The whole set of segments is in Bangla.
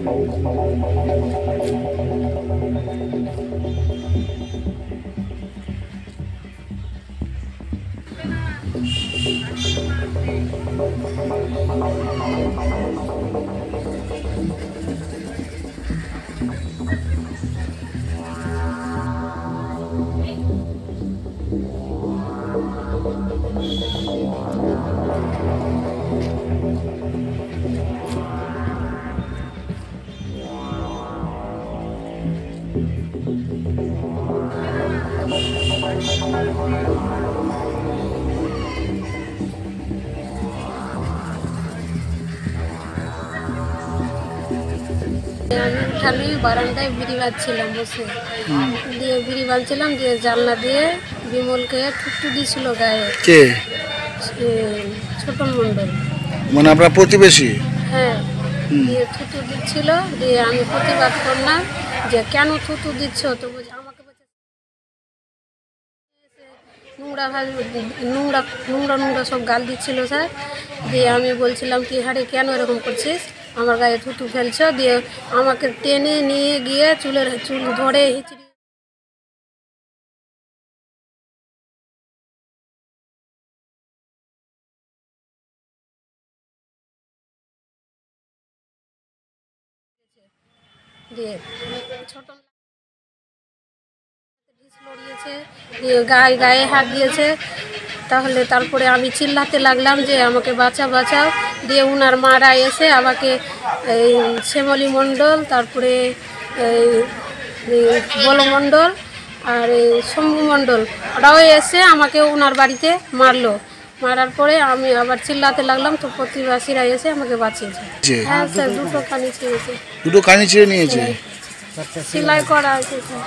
আমি উঠানে বারান্দায় বিড়ি বাজছিলাম বসে, দিয়ে বিড়ি বাজছিলাম, দিয়ে জানলা দিয়ে বিমলকে ঠুকটু দিয়েছিল গায়ে। কে? ছোটন মণ্ডল, মানে আপনার প্রতিবেশী? হ্যাঁ, দিয়ে থুতু দিচ্ছিল, দিয়ে আমি প্রতিবাদ করলাম যে কেন থুতু দিচ্ছ, তো আমাকে নোংরা নোংরা নোংরা নোংরা সব গাল দিচ্ছিল স্যার। দিয়ে আমি বলছিলাম কি হারে কেন এরকম করছিস, আমার গায়ে থুতু ফেলছ, দিয়ে আমাকে টেনে নিয়ে গিয়ে চুল ধরে হিচড়ি দিয়ে ছোট লড়িয়েছে, দিয়ে গায়ে হাত দিয়েছে। তারপরে আমি চিল্লাতে লাগলাম যে আমাকে বাঁচাও। দিয়ে উনার মারা এসে আমাকে এই শ্যামলী মণ্ডল, তারপরে বল মণ্ডল আর এই শম্ভু মণ্ডল, ওরাও এসে আমাকে উনার বাড়িতে মারার পরে আমি আবার চিল্লাতে লাগলাম, তো প্রতিবাসীরা এসে আমাকে বাঁচিয়েছে। হ্যাঁ স্যার, দুটো কানি ছিঁড়েছে। দুটো কানি ছিঁড়ে নিয়েছে? সেলাই করা আছে স্যার।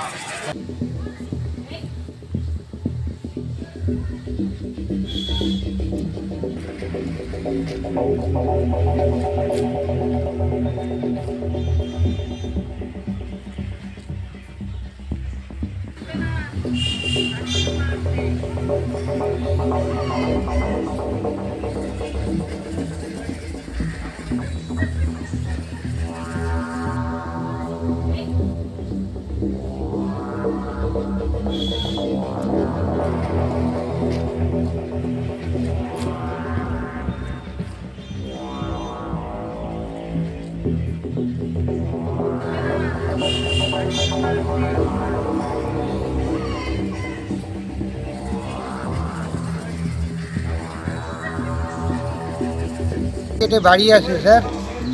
বাড়ি আছে স্যার।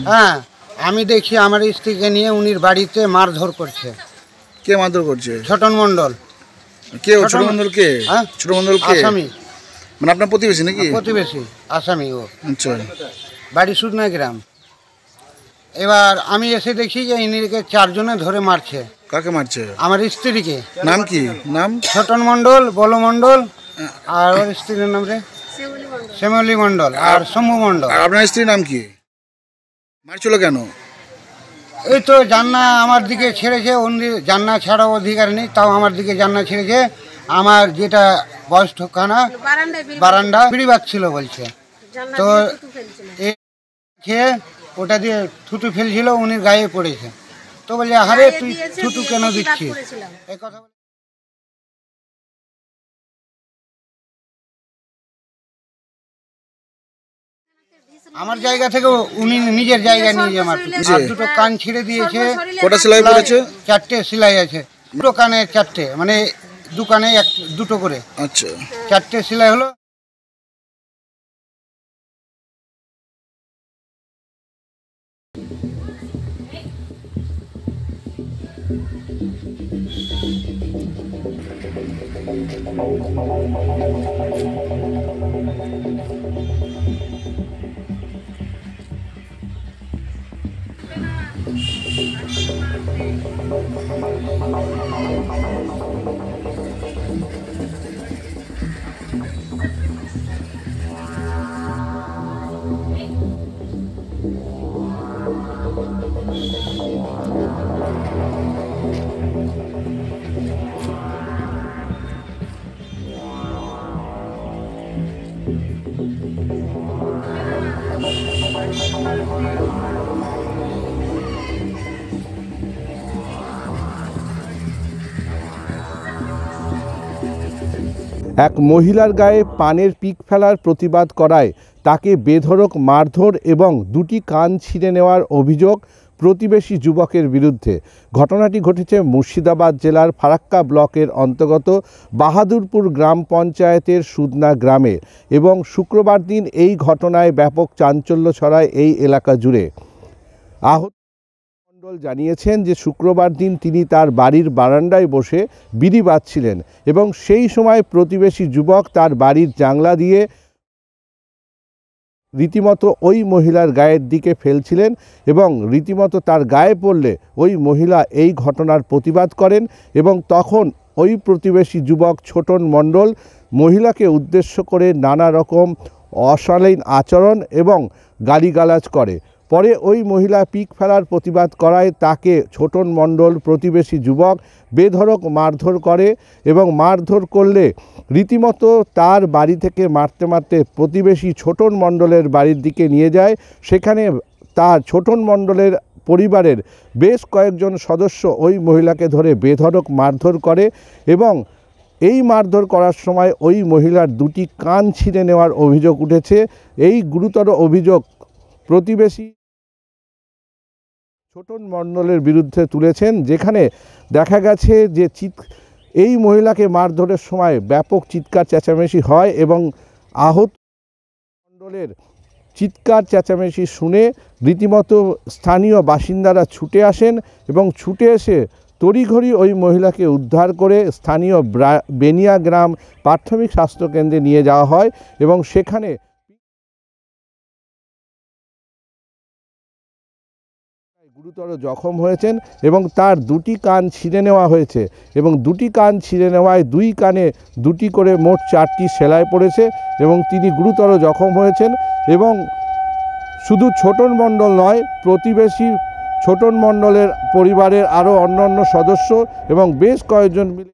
হ্যাঁ, আমি দেখি আমার স্ত্রীকে নিয়ে উনির বাড়িতে মারধর করছে। কে মারধর করছে? ছোটন মণ্ডল। কে ছোট মণ্ডল? কে? হ্যাঁ, ছোট মণ্ডল কে? আসামি। মানে আপনার প্রতিবেশী নাকি? প্রতিবেশী, আসামি ও। আচ্ছা, বাড়ি সুদনা গ্রাম। এবার আমি এসে দেখি যে ইনিকে 4 জনে ধরে মারছে। কাকে মারছে? আমার স্ত্রীকে। নাম কি? নাম? ছোটন মণ্ডল, বল মণ্ডল, আর ওর স্ত্রীর নাম রে শ্যামলী মণ্ডল আর শম্ভু মণ্ডল। আর আপনার স্ত্রীর নাম কি? মারছিল কেন? এই তো জান্না আমার দিকে ছেড়েছে, অন্য জান্না ছাড়াও অধিকার নেই, তাও আমার দিকে জান্না ছেড়েছে। আমার যেটা বয়স ঠোকানা বারান্দা বিড়ি বাজছিল বলছে, তো খেয়ে ওটা দিয়ে থুতু ফেলছিল, উনির গায়ে পড়েছে। তো বলছে আরে তুই থুতু কেন দিচ্ছিস, এই কথা। আমার জায়গা থেকে উনি নিজের জায়গায় নিয়ে যে মারছে। আর দুটো কান ছিঁড়ে দিয়েছে। কটা সেলাই পড়েছে? 4টে সেলাই আছে। দুটো কানে 4টে, মানে দু কানে দুটো করে। আচ্ছা, 4টে সেলাই হলো। এক মহিলার গায়ে পানের পিক ফেলার প্রতিবাদ করায় তাকে বেধড়ক মারধর এবং দুটি কান ছিঁড়ে নেওয়ার অভিযোগ প্রতিবেশী যুবকের বিরুদ্ধে। ঘটনাটি ঘটেছে মুর্শিদাবাদ জেলার ফারাক্কা ব্লকের অন্তর্গত বাহাদুরপুর গ্রাম পঞ্চায়েতের সুদনা গ্রামে এবং শুক্রবার দিন এই ঘটনায় ব্যাপক চাঞ্চল্য ছড়ায় এই এলাকা জুড়ে। আহত মণ্ডল জানিয়েছেন যে শুক্রবার দিন তিনি তার বাড়ির বারান্দায় বসে বিড়ি বাজছিলেন এবং সেই সময় প্রতিবেশী যুবক তার বাড়ির জানলা দিয়ে রীতিমতো ওই মহিলার গায়ের দিকে ফেলছিলেন এবং রীতিমতো তার গায়ে পড়লে ওই মহিলা এই ঘটনার প্রতিবাদ করেন এবং তখন ওই প্রতিবেশী যুবক ছোটন মণ্ডল মহিলাকে উদ্দেশ্য করে নানা রকম অশালীন আচরণ এবং গালিগালাজ করে। পরে ওই মহিলা পিক ফেলার প্রতিবাদ করায় তাকে ছোটন মণ্ডল প্রতিবেশী যুবক বেধড়ক মারধর করে এবং মারধর করলে রীতিমতো তার বাড়ি থেকে মারতে মারতে প্রতিবেশী ছোটন মণ্ডলের বাড়ির দিকে নিয়ে যায়। সেখানে তার ছোটন মণ্ডলের পরিবারের বেশ কয়েকজন সদস্য ওই মহিলাকে ধরে বেধড়ক মারধর করে এবং এই মারধর করার সময় ওই মহিলার দুটি কান ছিঁড়ে নেওয়ার অভিযোগ উঠেছে। এই গুরুতর অভিযোগ প্রতিবেশী ছোটন মণ্ডলের বিরুদ্ধে তুলেছেন, যেখানে দেখা গেছে যে এই মহিলাকে মারধরের সময় ব্যাপক চিৎকার চেঁচামেচি হয় এবং আহত মণ্ডলের চিৎকার চেঁচামেচি শুনে রীতিমতো স্থানীয় বাসিন্দারা ছুটে আসেন এবং ছুটে এসে তড়িঘড়ি ওই মহিলাকে উদ্ধার করে স্থানীয় বেনিয়া গ্রাম প্রাথমিক স্বাস্থ্যকেন্দ্রে নিয়ে যাওয়া হয় এবং সেখানে গুরুতর জখম হয়েছেন এবং তার দুটি কান ছিঁড়ে নেওয়া হয়েছে এবং দুটি কান ছিঁড়ে নেওয়ায় দুই কানে দুটি করে মোট 4টি সেলাই পড়েছে এবং তিনি গুরুতর জখম হয়েছেন। এবং শুধু ছোটন মণ্ডল নয়, প্রতিবেশী ছোটন মণ্ডলের পরিবারের আরও অন্যান্য সদস্য এবং বেশ কয়েকজন মিলে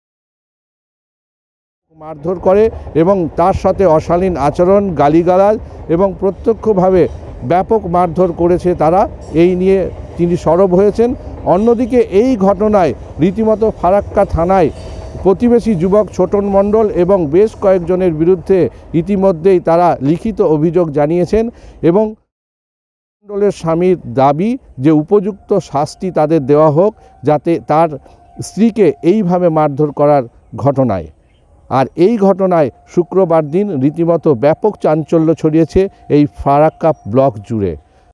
মারধর করে এবং তার সাথে অশালীন আচরণ, গালিগালাজ এবং প্রত্যক্ষভাবে ব্যাপক মারধর করেছে তারা। এই নিয়ে তিনি সরব হয়েছেন। অন্যদিকে এই ঘটনায় রীতিমতো ফারাক্কা থানায় প্রতিবেশী যুবক ছোটন মণ্ডল এবং বেশ কয়েকজনের বিরুদ্ধে ইতিমধ্যেই তারা লিখিত অভিযোগ জানিয়েছেন এবং মণ্ডলের স্বামীর দাবি যে উপযুক্ত শাস্তি তাদের দেওয়া হোক, যাতে তার স্ত্রীকে এইভাবে মারধর করার ঘটনায়। আর এই ঘটনায় শুক্রবার দিন রীতিমতো ব্যাপক চাঞ্চল্য ছড়িয়েছে এই ফারাক্কা ব্লক জুড়ে।